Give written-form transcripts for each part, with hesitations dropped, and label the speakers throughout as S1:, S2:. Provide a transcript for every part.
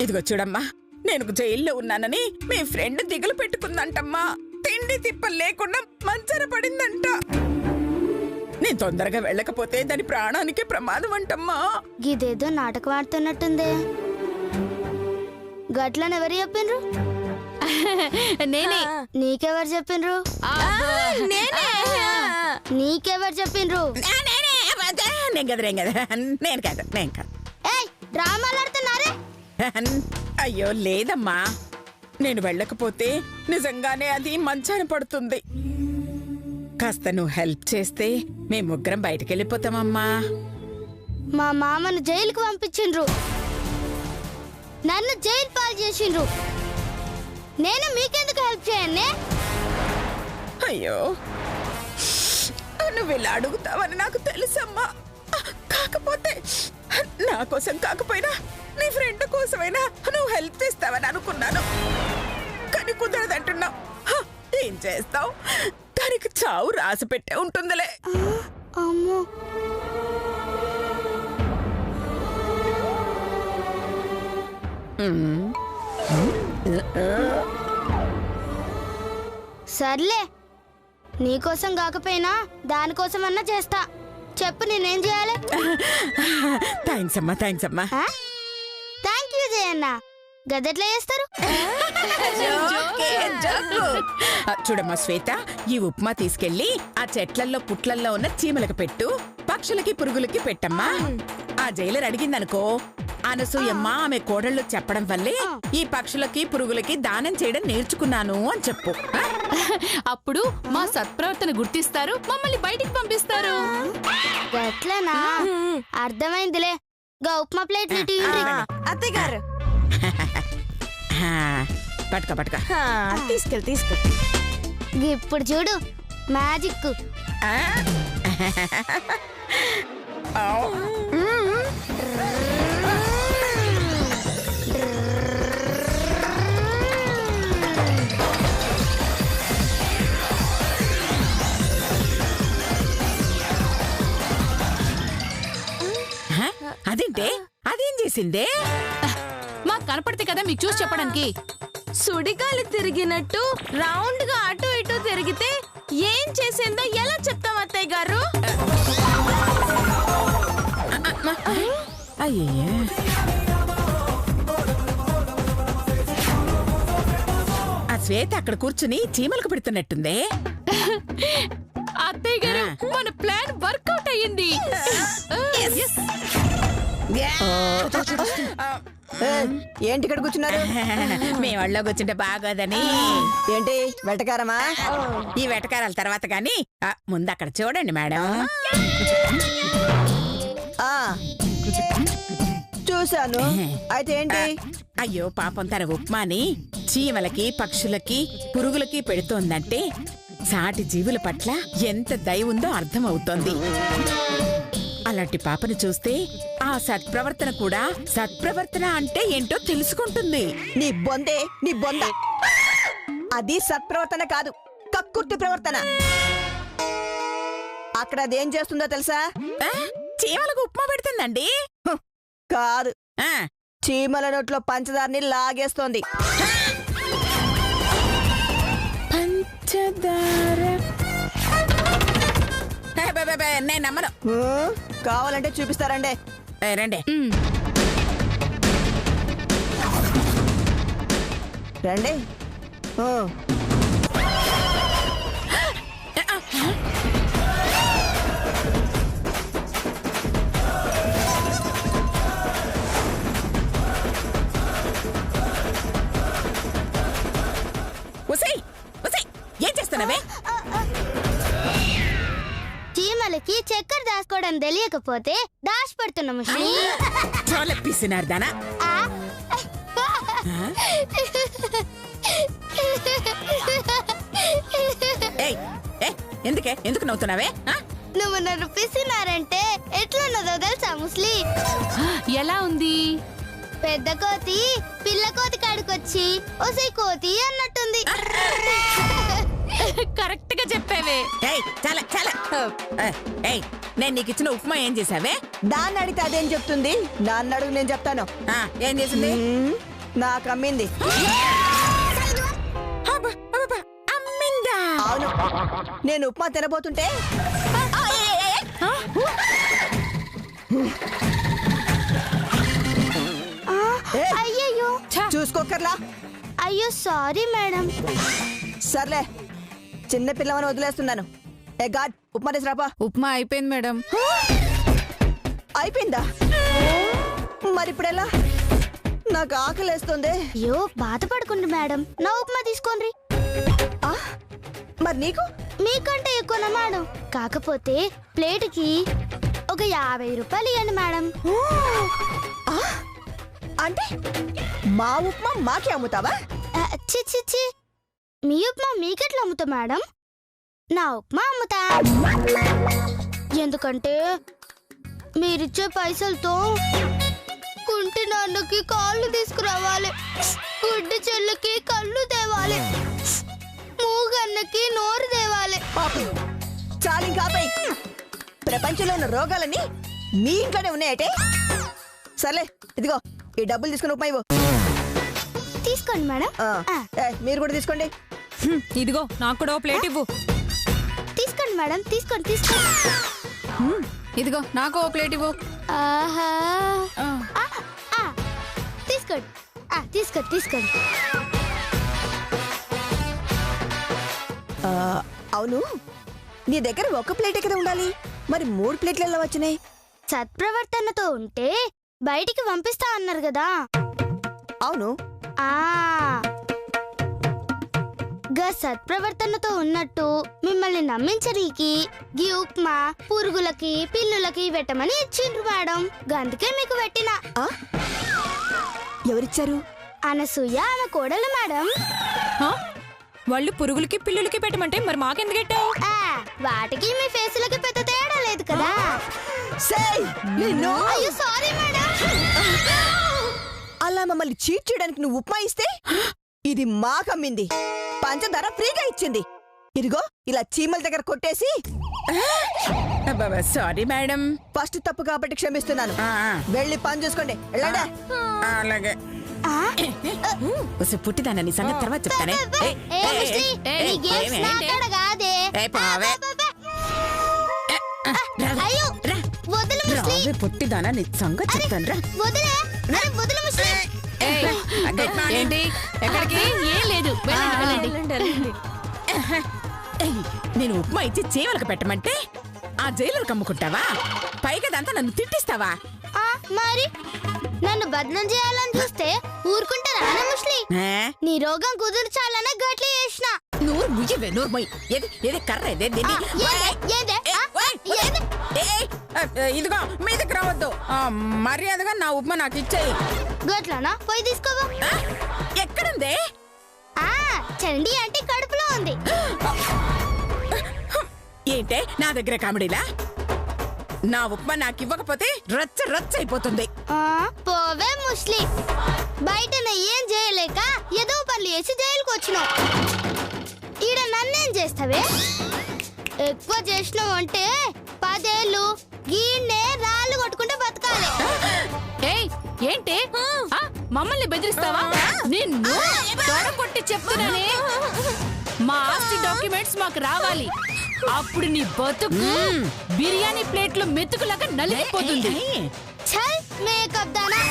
S1: ఇదిగో చూడమ్మా, నేను జైల్లో ఉన్నానని మీ ఫ్రెండ్ దిగులు పెట్టుకుందంటమ్మా. తిండి తిప్పలు లేకుండా మంచన పడిందంట. నేను తొందరగా వెళ్ళకపోతే దాని ప్రాణానికి ప్రమాదం అంటమ్మా.
S2: ఇదేదో నాటకం ఆడుతున్నట్టుందే. గట్లనెవరు చెప్పిండ్రు?
S3: నేనే.
S2: నీకెవరు చెప్పిండ్రు? నీకెవరు చెప్పిండ్రు?
S1: నేను కాదు.
S2: ఏయ్, డ్రామాలు ఆడుతున్నారే?
S1: అయ్యో లేదమ్మా, నేను వెళ్ళకపోతే నిజంగానే అది మంచాన పడుతుంది. కాస్త నువ్వు హెల్ప్ చేస్తే మేము ముగ్గురం బయటికి వెళ్ళిపోతామమ్మా.
S2: మా మామను జైలుకు పంపించిండ్రు, నన్ను జైలు పాలు చేసిండ్రు. నేను మీకెందుకు హెల్ప్ చేయన్నే?
S1: అయ్యో, నువ్వు ఇలా అడుగుతావని నాకు తెలుసమ్మా. కాకపోతే నా కోసం కాకపోయినా నీ ఫ్రెండ్ కోసమైనా నువ్వు హెల్ప్ చేస్తావని అనుకున్నాను. కానీ కుదరదంటున్నావు. ఏం చేస్తావు? దానికి చావు రాసి పెట్టే ఉంటుందిలే.
S2: అమ్మో, సర్లే, నీకోసం కాకపోయినా దానికోసమన్నా చేస్తా. చెప్పు, నేనేం చేయాలి?
S1: థ్యాంక్స్ అమ్మా.
S2: Thank you Jayanna. గదెట్లా చేస్తారు?
S1: చూడమ్మా శ్వేత, ఈ ఉప్మా తీసుకెళ్లి ఆ చెట్లల్లో పుట్లల్లో ఉన్న చీమలకు పెట్టు, పక్షులకి పురుగులకి పెట్టమ్మా. ఆ జైలర్ అడిగిందనుకో, అనసూయమ్మ ఆమె కోడళ్ళు చెప్పడం వల్లే ఈ పక్షులకి పురుగులకి దానం చేయడం నేర్చుకున్నాను అని చెప్పు.
S3: అప్పుడు మా సత్ప్రవర్తన గుర్తిస్తారు, మమ్మల్ని బయటికి పంపిస్తారు.
S2: గట్లనా? అర్థమైందిలే. గా ఉప్మా ప్లేట్
S4: అత్తయ్య గారు
S1: పట్టుక
S4: తీసుకెళ్ళి
S2: ఇప్పుడు చూడు మ్యాజిక్.
S1: అదేంటే, అదేం చేసిందే?
S3: మాకు కనపడితే కదా మీకు చూసి చెప్పడానికి.
S4: సుడిగాలి తిరిగినట్టు రౌండ్ గా అటు ఇటు తిరిగితే ఏం చేసిందో ఎలా చెప్తాం అత్తయ్య గారు?
S1: అయ్యే, ఆ శ్వేత అక్కడ కూర్చుని చీమలకు పెడుతున్నట్టుందే.
S3: అత్తయ్య గారు, మన ప్లాన్ వర్కౌట్ అయ్యింది.
S4: ఏంటి ఇక్కడ కూర్చున్నారు?
S1: మీ వాళ్ళలో కూర్చుంటే బాగోదని.
S4: ఏంటి వెటకారమా?
S1: ఈ వెటకారాల తర్వాత గాని ముందు అక్కడ చూడండి మేడం.
S4: చూశాను. అయితే ఏంటి?
S1: అయ్యో పాపం, తన ఉప్మాని చీమలకి పక్షులకి పురుగులకి పెడుతోందంటే సాటి జీవుల పట్ల ఎంత దయ ఉందో అర్థమవుతోంది. అలాంటి పాపను చూస్తే ఆ సత్ప్రవర్తన కూడా సత్ప్రవర్తన అంటే ఏంటో తెలుసుకుంటుంది.
S4: నీ బొంద అది సత్ప్రవర్తన కాదు, కక్కుర్తి ప్రవర్తన. అక్కడ అదేం చేస్తుందో తెలుసా?
S1: చీమలకు ఉప్మా పెడుతుందండి.
S4: కాదు, చీమల నోట్లో పంచదారని లాగేస్తోంది.
S1: పంచదార? నేను నమ్మను.
S4: కావాలంటే చూపిస్తారండి.
S1: రండి
S4: రండి.
S1: ఏం చేస్తున్నావే?
S2: చీమలకి చక్కెర దాచుకోవడం తెలియకపోతే దాచి పెడుతున్నాము.
S1: చోలెప్పిస్తున్నారు దానా? ఎందుకు నవ్వుతున్నావే?
S2: నువ్వు నన్ను పిసినారంటే ఎట్లున్నదో తెలుసా ముస్లి?
S3: ఎలా ఉంది?
S2: పెద్ద కోతి పిల్ల కోతి కాడికొచ్చి ఒసే కోతి అన్నట్టుంది.
S3: కరెక్ట్ గా చెప్పావే.
S1: చాలా చాలా నేను నీకు ఇచ్చిన ఉప్మా ఏం చేసావే?
S5: దాన్ని అడిగితే అదేం చెప్తుంది? దాన్ని అడుగు, నేను చెప్తాను.
S1: ఏం చేసింది?
S5: నాకు అమ్మింది.
S1: అమ్మిందా?
S5: అవును, నేను ఉప్మా తినబోతుంటే
S2: అయ్యయ్యో
S5: చూసుకోకర్లా.
S2: అయ్యో సారీ మేడం.
S5: సర్లే, చిన్న పిల్లవని వదిలేస్తున్నాను. ఏ గాడ్, ఉప్మా తీసురాపా.
S3: ఉప్మా అయిపోయింది మేడం.
S5: అయిపోయిందా? మరి ఇప్పుడు ఎలా? నాకు ఆకలేస్తుంది.
S2: అయ్యో బాధపడకండి మేడం, నా ఉప్మా తీసుకోండి.
S5: ఆ, మరి నీకు?
S2: మీకంటే ఎక్కువనా మేడం? కాకపోతే ప్లేట్కి ఒక 50 రూపాయలు ఇవ్వండి మేడం.
S5: ఆ, అంటే మా ఉప్మా మాకే అమ్ముతావా?
S2: చి చి చి, మీ ఉప్మా మీకెట్లా అమ్ముతా మేడం? నా ఉప్మా అమ్ముతా. ఎందుకంటే మీరిచ్చే పైసలతో కుంటి నాన్నకి కాళ్ళు తీసుకురావాలి, గుడ్డి చెల్లికి కళ్ళు తేవాలి, మూగన్నకి నోరు తేవాలి.
S5: పాపం, చాలు కాపాయి. ప్రపంచంలో ఉన్న రోగాలన్నీ నీ ఇంట్లోనే ఉన్నాయటే. సర్లే, ఇదిగో ఈ డబ్బులు తీసుకుని ఉప్మా ఇవ్వు.
S2: తీసుకోండి మేడం.
S5: మీరు కూడా తీసుకోండి.
S3: ఇదిగో నాకు కూడా ప్లేట్ ఇవ్వు.
S2: తీసుకోండి మేడం, తీసుకోండి తీసుకోండి.
S3: ఇదిగో నాకు ప్లేట్ ఇవ్వు.
S2: ఆహా, తీసుకోండి తీసుకోండి తీసుకోండి.
S5: అవును, నీ దగ్గర ఒక ప్లేటే కదా ఉండాలి, మరి 3 ప్లేట్లు ఎలా వచ్చినాయి?
S2: సత్ప్రవర్తనతో ఉంటే బయటికి పంపిస్తా అన్నారు కదా.
S5: అవును,
S2: సత్ప్రవర్తనతో ఉన్నట్టు మిమ్మల్ని నమ్మించనీకి గీ ఉప్మా పురుగులకి పిల్లులకి పెట్టమని ఇచ్చిండ్రు మేడం. గందుకే మీకు పెట్టిన.
S5: ఎవరిచ్చారు?
S2: అనసూయ ఆమె కోడలు మేడం.
S3: వాళ్ళు పురుగులకి పిల్లులకి పెట్టమంటే మరి మాకెందుకు పెట్టావు?
S2: వాటికి మీ ఫేసులకి పెద్ద తేడా లేదు కదా. అయ్యో సారీ మేడం.
S5: అలా మమ్మల్ని చీట్ చేయడానికి నువ్వు ఉప్మా ఇస్తే ఇది మాకమ్మింది, పంచదార ఫ్రీగా ఇచ్చింది. ఇదిగో ఇలా చీమల దగ్గర కొట్టేసి.
S1: Sorry madam.
S5: ఫస్ట్ తప్పు కాబట్టి క్షమిస్తున్నాను. వెళ్ళి పని చూసుకోండి, వెళ్ళండి.
S1: అలాగే. పుట్టిదాన్ని నీ సంగతి తర్వాత చెప్తానే. పుట్టిదానా నీ సంగతి చెప్తాను రా.
S3: ఏంటి? ఎక్కడికి? ఏం లేదు,
S1: నేను ఉప్మా ఇచ్చి చీమలకు పెట్టమంటే ఆ జైలుకు అమ్ముకుంటావా? పైగా దంతా నన్ను తిట్టిస్తావా?
S2: మరి నన్ను బదనం చేయాలని చూస్తే ఊరుకుంటారా ముస్లి? నీ రోగం కుదుర్చాలనే గట్ల చేసిన.
S1: నూరు ముయ్యవే, నూరు మొయ్యి. ఏది కర్ర ఏదే? ఇదిగో మీ దగ్గర రావద్దు. మర్యాదగా నా ఉప్మా నాకు ఇచ్చేయి.
S2: గట్లనా? పోయి తీసుకోవా.
S1: ఎక్కడుంది?
S2: చండి అంటే కడుపులో ఉంది.
S1: ఏంటే నా దగ్గర కామెడీలా? నా ఉప్మా నాకు ఇవ్వకపోతే రచ్చ రచ్చ అయిపోతుంది.
S2: పోవే ముస్లి, బయట ఏం చేయలేక ఏదో పనులు చేసి జైలుకు వచ్చినావు. ఈడ నన్నేం చేస్తావే? ఎక్కువ చేసినావు అంటే 10 ఏళ్ళు గీన్నే రాళ్ళు కొట్టుకుంటే బతకాలి.
S3: ఏంటి మమ్మల్ని బెదిరిస్తావా? నిన్ను కొట్టి చెప్తున్నానే, మా ఆస్తి డాక్యుమెంట్స్ మాకు రావాలి. అప్పుడు నీ బతుకు బిర్యానీ ప్లేట్లో మెతుకులాగా నలిగిపోతుంది.
S2: చల్ మేకప్ దానా,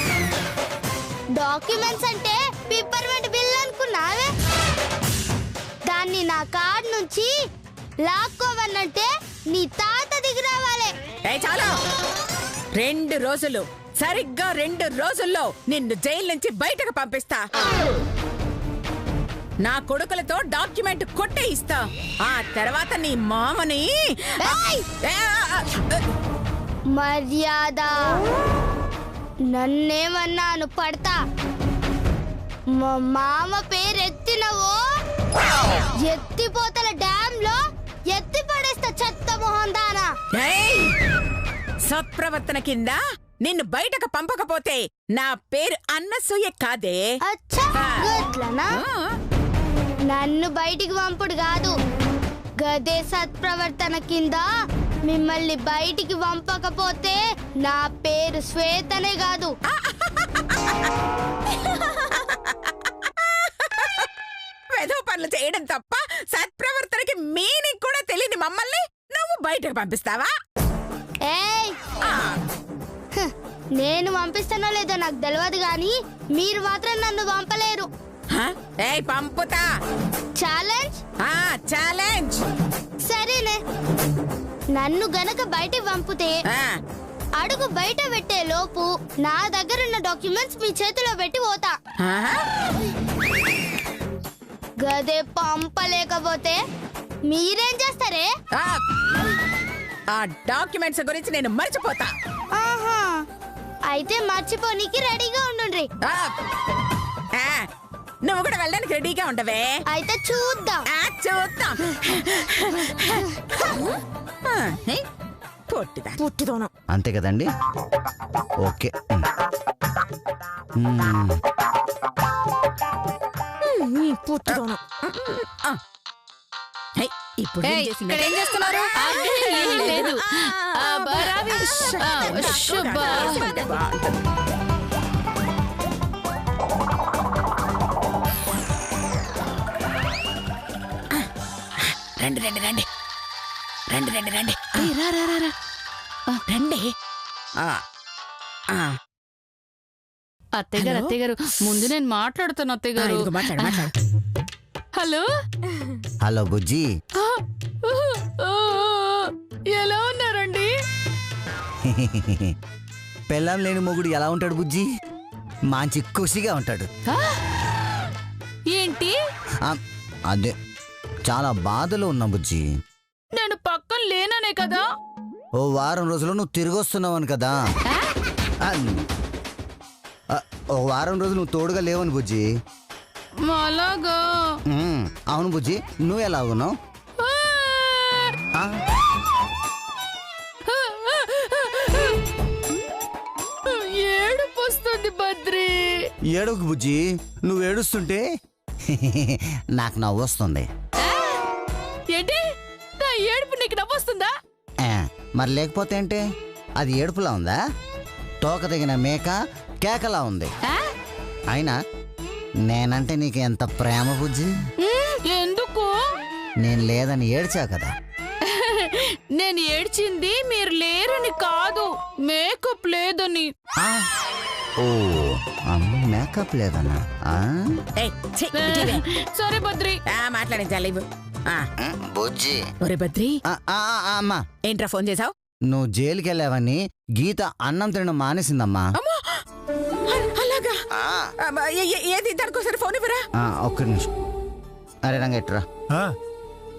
S2: డాక్యుమెంట్స్ అంటే పిప్పర్మెంట్ బిల్ అనుకున్నావే? దాన్ని నా కార్డ్ నుంచి లాక్కోవన్నంటే నీ తాత దిగి రావాలి.
S1: చాలు, 2 రోజులు, సరిగ్గా 2 రోజుల్లో నిన్ను జైలు నుంచి బయటకు పంపిస్తా. నా కొడుకులతో డాక్యుమెంట్ కొట్టే ఇస్తా. ఆ తర్వాత నీ మామని.
S2: మర్యాద, నన్నేమన్నాను పడతా. మా మామ పేరు ఎత్తినవో ఎత్తిపోతల డ్యామ్ లో ఎత్తి పడేస్తా చెత్త మొహం దానా.
S1: సత్ప్రవర్తన కింద నిన్ను బయటకు పంపకపోతే నా పేరు అన్నసూయ కాదే.
S2: గట్లనా? నన్ను బయటికి పంపుడు కాదు, గదే సత్ప్రవర్తన కింద మిమ్మల్ని బయటికి పంపకపోతే నా పేరు శ్వేతనే కాదు.
S1: వెధవ పనులు చేయడం తప్ప సత్ప్రవర్తనకి మీనింగ్ కూడా తెలియని మమ్మల్ని నువ్వు బయటకు పంపిస్తావా?
S2: ఏయ్
S1: ఆ,
S2: నేను పంపిస్తానో లేదో నాకు తెలియదు కానీ మీరు మాత్రం నన్ను పంపలేరు.
S1: హ? ఏయ్ పంపుతా.
S2: ఛాలెంజ్?
S1: ఛాలెంజ్.
S2: సరేనే. నన్ను గనక బయటికి పంపితే అడుగు బయట పెట్టే లోపు నా దగ్గర ఉన్న డాక్యుమెంట్స్ మీ చేతిలో పెట్టి పోతా. గదే పంపలేకపోతే మీరేం చేస్తారే?
S1: ఆ డాక్యుమెంట్స్ గురించి నేను మర్చిపోతా.
S2: ఆహా, అయితే మర్చిపోనీకి రెడీగా ఉండుండ్రి.
S1: నువ్వు కూడా వెళ్ళడానికి రెడీగా ఉండవే?
S2: అయితే చూద్దాం.
S1: చూద్దాం.
S5: పుట్టిదోను.
S6: అంతే కదండి. ఓకే.
S5: పుట్టిదోను.
S1: ఇప్పుడు ఏం చేసింది?
S3: ఇక్కడ ఏం చేస్తున్నారు? ఏం లేదు. రావి. శుభ.
S1: ఉంటే బాగుంటుంది. రండి రండి రండి రండి రండి రండి
S3: రా రా రా రా.
S1: రండి.
S3: అత్తయ్య గారు, అత్తయ్య గారు, ముందు నేను మాట్లాడుతాను అత్తయ్య గారు.
S1: ఇదిగో మాట్లాడు మాట్లాడు.
S3: హలో.
S6: హలో బుజ్జి.
S3: ఎలా ఉన్నారండి?
S6: పెళ్ళాం లేని మొగుడు ఎలా ఉంటాడు బుజ్జి? మంచి ఖుషిగా ఉంటాడు.
S3: ఏంటి?
S6: ఆ, అదే చాలా బాధలో ఉన్నా బుజ్జి.
S3: నేను పక్కన లేననే కదా.
S6: ఓ వారం రోజులు నువ్వు తిరిగి వస్తున్నావని కదా. ఓ వారం రోజులు నువ్వు తోడుగా లేవని బుజ్జి.
S3: అలాగా?
S6: అవును బుజ్జి, నువ్వు ఎలా ఉన్నావు?
S3: ఏడుపు వస్తుంది బద్రి.
S6: ఏడుకు బుజ్జి, నువ్వు ఏడుస్తుంటే నాకు నవ్వు వస్తుంది.
S3: ఏంటి? నా ఏడుపు నీకు నవ్వొస్తుందా?
S6: మరి లేకపోతే ఏంటి? అది ఏడుపులా ఉందా? తోక తెగిన మేక కేకలా ఉంది. అయినా నేనంటే నీకు ఎంత ప్రేమ బుజ్జి.
S3: ఎందుకు?
S6: నేను లేదని ఏడ్చా కదా.
S3: నేను ఏడ్చింది మీరు లేరని కాదు, మేకప్ లేదని.
S6: ఓ మేకప్ లేదన్నా.
S3: సరే బద్రి.
S1: మాట్లాడించాలి
S6: బుజ్జి.
S1: ఒరే బద్రి,
S6: అమ్మా
S1: ఏంట్రా ఫోన్ చేసావు?
S6: నువ్వు జైలుకి వెళ్ళావని గీత అన్నం తినడం మానేసిందమ్మా.
S1: అలాగా? ఏది దానికోసారి ఫోన్ ఇవ్వరా?
S6: ఒక్క నిమిషం. అరే రంగెట్రా.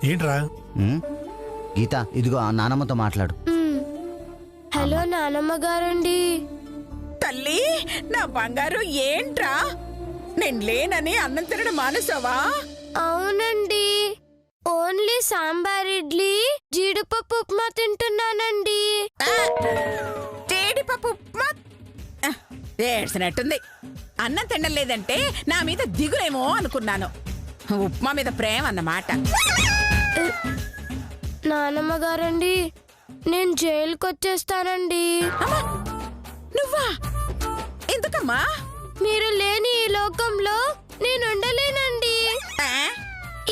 S7: ఏంట్రా?
S6: గీత ఇదిగో ఆ నానమ్మతో మాట్లాడు.
S2: హలో నానమ్మ గారండి.
S1: తల్లి నా బంగారు, ఏంట్రా నేను లేనని అన్నం తినడం మానేసావా?
S2: అవునండి, ఓన్లీ సాంబార్ ఇడ్లీ జీడిపప్పు ఉప్మా తింటున్నానండి.
S1: జీడిపప్పు ఉప్మా ఏడ్చినట్టుంది. అన్నం తినలేదంటే నా మీద దిగులేమో అనుకున్నాను. ఉప్మా మీద ప్రేమ అన్నమాట.
S2: నానమ్మ గారండి, నేను జైలుకి వచ్చేస్తానండి.
S1: నువ్వా? ఎందుకమ్మా?
S2: మీరు లేని ఈ లోకంలో నేను ఉండలేనండి.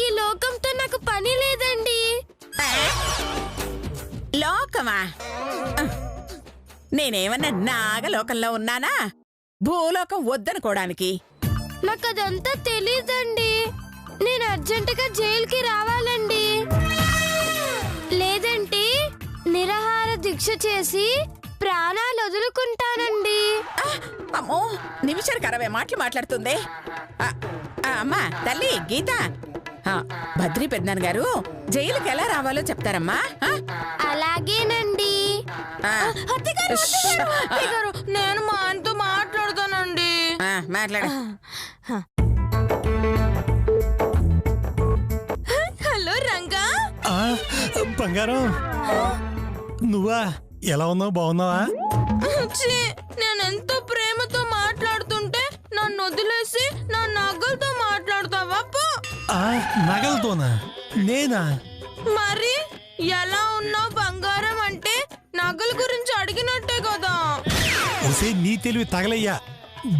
S2: ఈ లోకంతో నాకు పని లేదండి.
S1: లోకమా? నేనేమన్నా నాగలోకంలో ఉన్నానా? భూలోకం వద్దనుకోవడానికి.
S2: నాకు అదంతా తెలీదండి. నేను అర్జెంటుగా జైలుకి రావాలండి. లేదంటే నిరాహార దీక్ష చేసి ప్రాణాలు వదులుకుంటానండి.
S1: అమ్మో, నిమిషానికి 60 మాటలు మాట్లాడుతుంది. అమ్మా తల్లి గీత, భద్రి పెద్దనాన్న గారు జైలుకి ఎలా రావాలో చెప్తారమ్మా.
S2: అలాగేనండి.
S4: నేను మా ఆయనతో మాట్లాడుతానండి.
S1: మాట్లాడు.
S4: హలో రంగా.
S7: బంగారం, నువ్వా? ఎలా ఉన్నావు? బాగున్నావా?
S4: నేను ఎంతో ప్రేమతో మాట్లాడుతుంటే నన్ను వదిలేసి నా నగలతో మాట్లాడతావా?
S7: నగలతోనా? నేనా?
S4: మరి ఎలా ఉన్నావు బంగారం అడిగినట్టే కదా.
S7: ఒసే నీ తెలివి తగలయ్యా,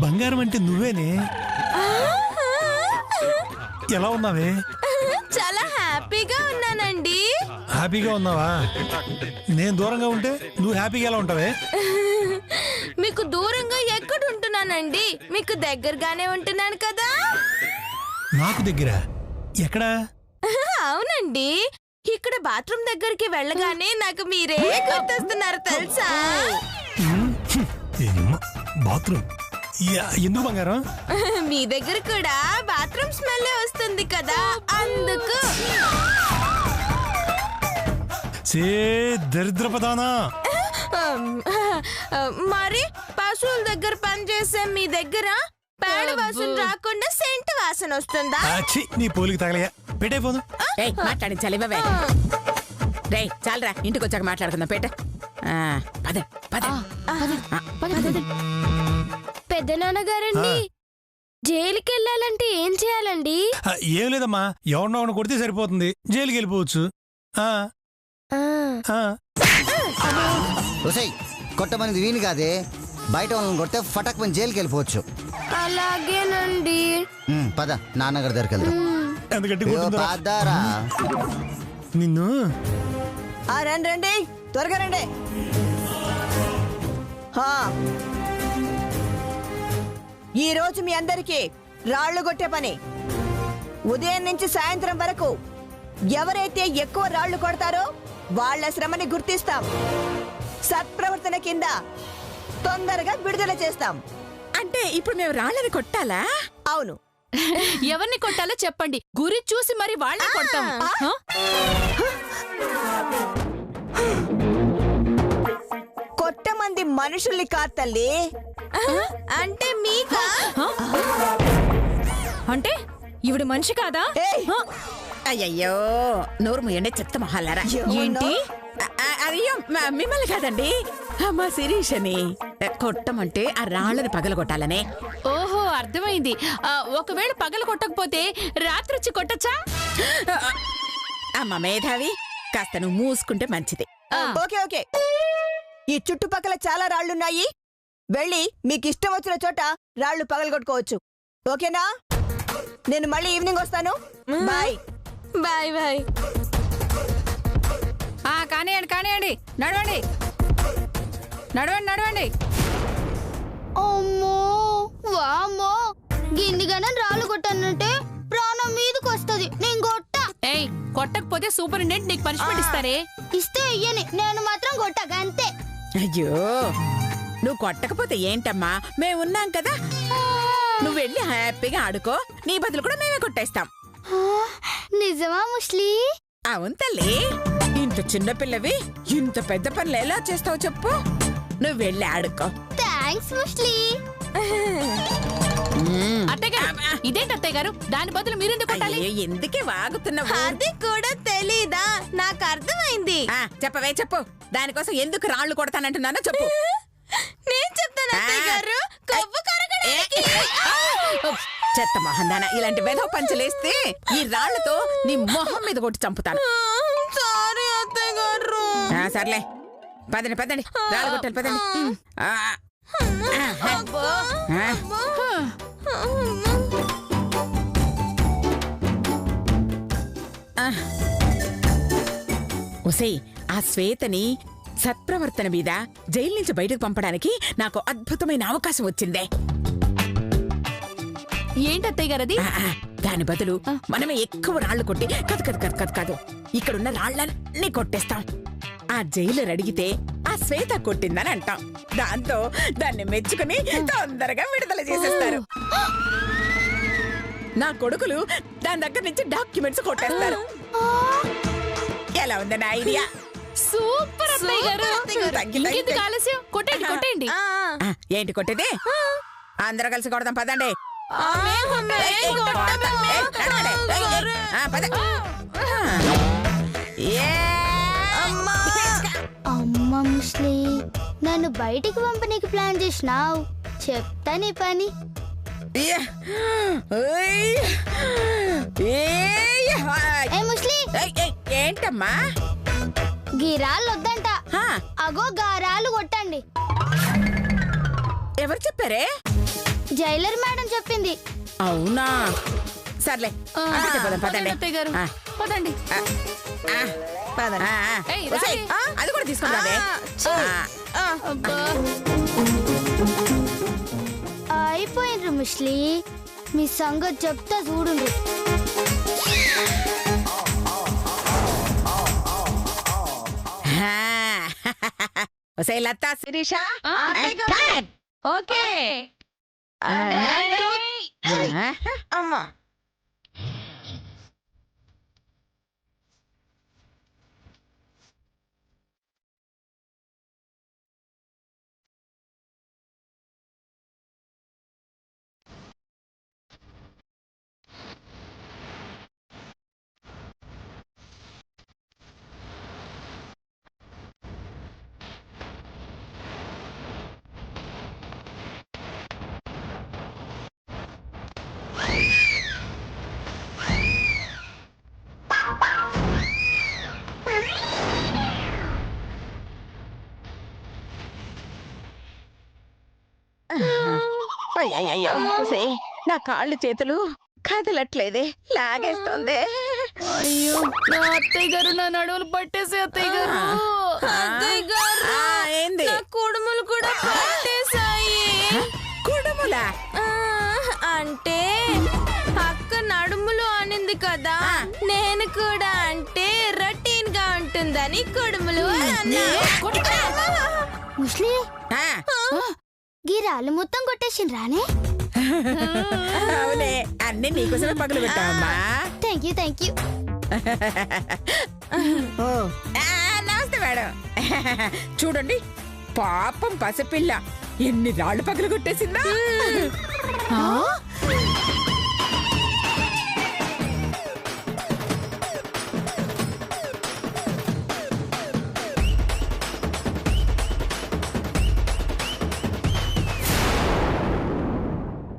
S7: బంగారం అంటే నువ్వేనే. ఎలా ఉన్నావే?
S4: చాలా హ్యాపీగా ఉన్నానండి.
S7: హ్యాపీగా ఉన్నావా? నేను దూరంగా ఉంటే నువ్వు హ్యాపీగా ఎలా ఉంటావే?
S4: మీకు దూరంగా ఎక్కడ ఉంటున్నానండి? మీకు దగ్గరగానే ఉంటున్నాను కదా.
S7: నాకు దగ్గర ఎక్కడా?
S4: అవునండి, ఇక్కడ బాత్రూమ్ దగ్గరికి వెళ్ళగానే నాకు మీరే గుర్తొస్తున్నారు తెలుసా.
S7: బాత్రూమ్ ఎందుకు బంగారం?
S4: మీ దగ్గర కూడా బాత్రూమ్ స్మెల్ వస్తుంది కదా, అందుకు.
S7: దరిద్రపదానా.
S4: మరి పశువుల దగ్గర పనిచేసే మీ దగ్గర పేడ వాసన రాకుండా సెంట్ వాసన వస్తుందా?
S7: నీ పోలికి తగలయ్యా, పెట్టే పోను.
S1: మాట్లాడించాలి ఇవ్వవే. రే చాలరా, ఇంటికి వచ్చాక మాట్లాడుకుందాం. పెట్ట పద పద.
S2: పెద్ద నాన్నగారండి, జైలుకి వెళ్ళాలంటే ఏం చేయాలండి?
S7: ఏం లేదమ్మా, ఎవరినో కొడితే సరిపోతుంది, జైలుకి వెళ్ళిపోవచ్చు.
S6: కొట్టమనేది వీని కాదే, బయట వాళ్ళని కొడితే ఫటక్ మని జైలుకి వెళ్ళిపోవచ్చు.
S2: అలాగేనండి.
S6: పద నాన్నగారి దగ్గరికి వెళ్దాం.
S7: ఎందుకంటే
S6: పదారా
S7: నిన్ను.
S5: రండి రండి, త్వరగా రండి. ఈ రోజు మీ అందరికీ రాళ్లు కొట్టే పని. ఉదయం నుంచి సాయంత్రం వరకు ఎవరైతే ఎక్కువ రాళ్లు కొడతారో వాళ్ళ శ్రమని గుర్తిస్తాం. సత్ప్రవర్తన కింద తొందరగా విడుదల చేస్తాం.
S1: అంటే ఇప్పుడు మేము రాళ్ళని కొట్టాలా?
S5: అవును.
S3: ఎవరిని కొట్టాలో చెప్పండి, గురి చూసి మరి వాళ్ళని కొడతాం.
S5: కొట్టమంది మనుషుల్ని కాదు తల్లి.
S4: అంటే మీకా?
S3: అంటే ఇవిడ మనిషి కాదా?
S1: అయ్యయ్యో, నోరు ముయ్యండి చెత్త మొహాలారా.
S3: ఏంటి?
S1: అయ్యో మిమ్మల్ని కాదండి, మా శిరీషని. కొట్టమంటే ఆ రాళ్ళని పగలగొట్టాలనే.
S3: ఓహో, అర్థమైంది. ఒకవేళ పగలు కొట్టకపోతే రాత్రి వచ్చి కొట్టచ్చా?
S1: అమ్మ మేధావి, కాస్త నువ్వు మూసుకుంటే మంచిది.
S5: ఓకే ఓకే, ఈ చుట్టుపక్కల చాలా రాళ్లున్నాయి. వెళ్ళి మీకు ఇష్టం వచ్చిన చోట రాళ్లు పగలగొట్టుకోవచ్చు. ఓకేనా? నేను మళ్ళీ ఈవినింగ్ వస్తాను. Bye
S4: bye bye.
S3: కానివ్వండి కానివ్వండి, నడవండి నడవండి నడవండి.
S2: అమ్మో వామ్మో, గిన్నిగానే రాళ్ళు కొట్టానంటే ప్రాణం మీదకి వస్తుంది. నేను కొట్టా.
S3: ఏయ్, కొట్టకపోతే సూపరింటెండెంట్ నీకు పనిష్మెంట్ ఇస్తారే.
S2: ఇస్తే ఇయ్యని, నేను మాత్రం కొట్టాక అంతే.
S1: అయ్యో, నువ్వు కొట్టకపోతే ఏంటమ్మా, మేమున్నాం కదా. నువ్వు వెళ్ళి హ్యాపీగా ఆడుకో, నీ బదులు కూడా మేమే కొట్టేస్తాం.
S2: నిజమా ముస్లి?
S1: అవును తల్లి, ఇంత చిన్న పిల్లవి ఇంత పెద్ద పనులు ఎలా చేస్తావు చెప్పు. నువ్వు వెళ్ళి ఆడుకో.
S2: థ్యాంక్స్ ముస్లి.
S3: అత్తయ్య గారు, ఇదేంటి అత్తయ్య గారు, దాని బదులు మీరెందుకు కొట్టాలి?
S1: అయ్యో, ఎందుకే వాగుతున్నావు?
S4: అది కూడా తెలీదా? నాకు అర్థమైంది.
S1: చెప్పవే చెప్పు, దానికోసం ఎందుకు రాళ్లు కొడతానంటున్నానో చెప్పు.
S4: నేను చెప్తాను అత్తయ్య గారు, కొవ్వు కరగడానికి.
S1: చెత్త మొహందానా, ఇలాంటి వెధవ పంచలేస్తే ఈ రాళ్లతో నీ మొహం మీద కొట్టి చంపుతాను.
S4: సారీ అత్తయ్య గారు.
S1: సర్లే, పదండి పదండి, రాళ్ళు కొట్టాలి పదండి. ఒసేయ్, ఆ శ్వేతని సత్ప్రవర్తన మీద జైలు నుంచి బయటకు పంపడానికి నాకు అద్భుతమైన అవకాశం వచ్చిందే.
S3: ఏంటి అత్తయ్య గారు అది?
S1: దాని బదులు మనమే ఎక్కువ రాళ్లు కొట్టి కదు కదు కదు కదు కాదు ఇక్కడున్న రాళ్లన్నీ కొట్టేస్తాం. ఆ జైలర్ అడిగితే ఆ శ్వేత కొట్టిందని అంటాం. దాంతో దాన్ని మెచ్చుకుని తొందరగా విడుదల చేసేస్తారు. నా కొడుకులు దాని దగ్గర నుంచి డాక్యుమెంట్స్ కొట్టేస్తారు. ఎలా ఉంది నా ఐడియా?
S3: సూపర్ అత్తయ్య గారు.
S1: థాంక్యూ,
S3: ఇంకెందుకు ఆలస్యం, కొట్టండి కొట్టండి.
S1: ఏంటి కొట్టేది? అందరూ కలిసి కొడదాం పదండి.
S2: అమ్మ ముస్లి, నన్ను బయటికి పంపనీకి ప్లాన్ చేసినావు. చెప్తా నీ పని.
S1: ఏంటమ్మా?
S2: గిరాళ్ళు వద్దంట.
S1: ఆ,
S2: అగో గారాలు కొట్టండి.
S1: ఎవరు చెప్పారే?
S2: జైలర్ మేడం చెప్పింది.
S1: అవునా, సర్లే అక్కడికే పోదాం, పదండి.
S3: అత్తయ్య గారు
S1: ఆ,
S3: పదండి.
S1: ఆ, ఆ,
S5: పదండి.
S1: ఆ, ఆ.
S3: ఏయ్,
S1: ఒసేయ్,
S3: రావే.
S1: అది కూడా తీసుకుందావే.
S3: అబ్బా.
S2: అయిపోయిండ్రు ముస్లి, మీ సంగతి చెప్తా చూడుండ్రు.
S1: ఒసేయ్ లతా, శిరీష,
S3: ఓకే.
S5: అమ్మా
S1: అయ్యయ్యయ్యో, ఒసేయ్, నా కాళ్ళు చేతులు కదలట్లేదే, లాగేస్తుంది.
S3: అయ్యో, నా అత్తయ్య గారు నా నడువులు పట్టేసి అత్తయ్య గారు.
S4: అత్తయ్య గారు,
S1: ఆ, ఏంది?
S4: నా కుడుములు కూడా పట్టేశాయి.
S1: కుడుములా?
S4: ఆ, అంటే అక్క నడుములు అనింది కదా, నేను కూడా అంటే రొటీన్ గా ఉంటుందని కుడుములు అన్నా.
S2: ముస్లి,
S1: ఆ,
S2: గిరాలు మొత్తం కొట్టేసిండ్రానే.
S1: అవునే, అన్ని నీకోసమే పగలు పెట్టావమ్మా.
S2: Thank you, thank you.
S1: నమస్తే మేడం. చూడండి, పాపం పసిపిల్ల ఎన్ని రాళ్ళు పగలు కొట్టేసిందా.